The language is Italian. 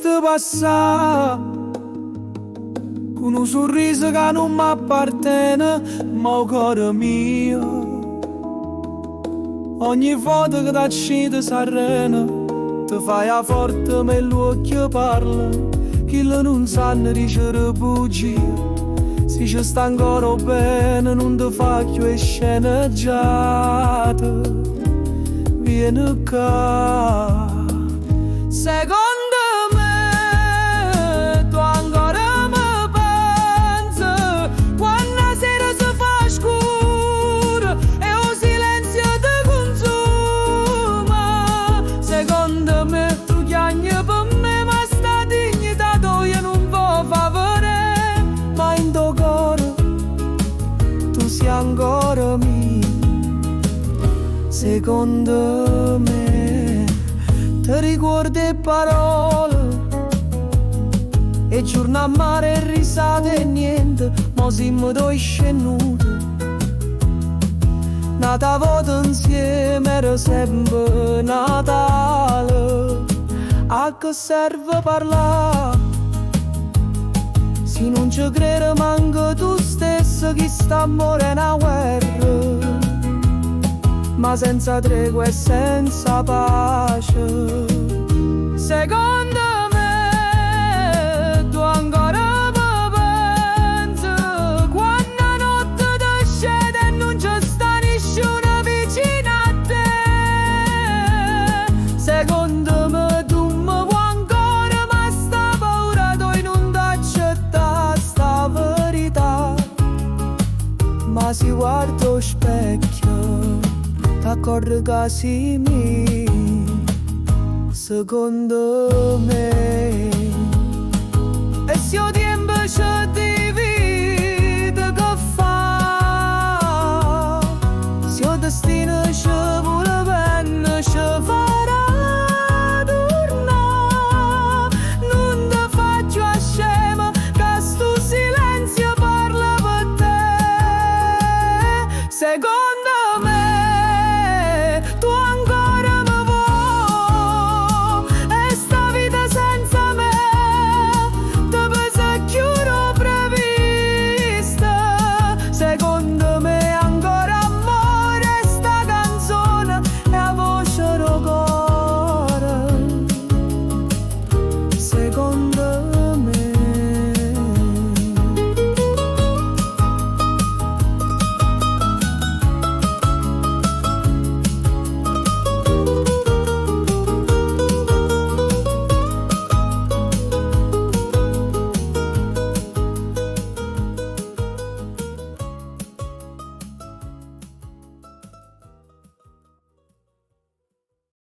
sta passà, con un sorriso che non mi appartiene, ma il cuore mio. Ogni volta che t'accidi s'arrena, ti fai a forte ma l'occhio parla, chi non sanno dicere bugie. Se ci sta ancora bene non ti fa più sceneggiate. Vieni qua. Secondo me tu ancora mi pensi quando la sera si fa scuro e il silenzio ti consuma. Secondo me tu chiagni per me ma sta dignità tua non può favore, ma in tuo cuore tu sei ancora mia. Secondo me ti ricordi parole e giorni a mare e risate e niente, ma siamo due scenuti. Nata volta insieme era sempre Natale. A che serve parlare se non ci credi manco tu stesso che sta morendo a guerra, ma senza tregua e senza pace. Secondo me tu ancora mi pensi quando la notte ti scende e non ci sta nessuno vicino a te. Secondo me tu mi vuoi ancora ma sta paura tu non t'accettare sta verità. Ma si guarda allo specchio t'accorgi che sei mia. Secondo me e se io ti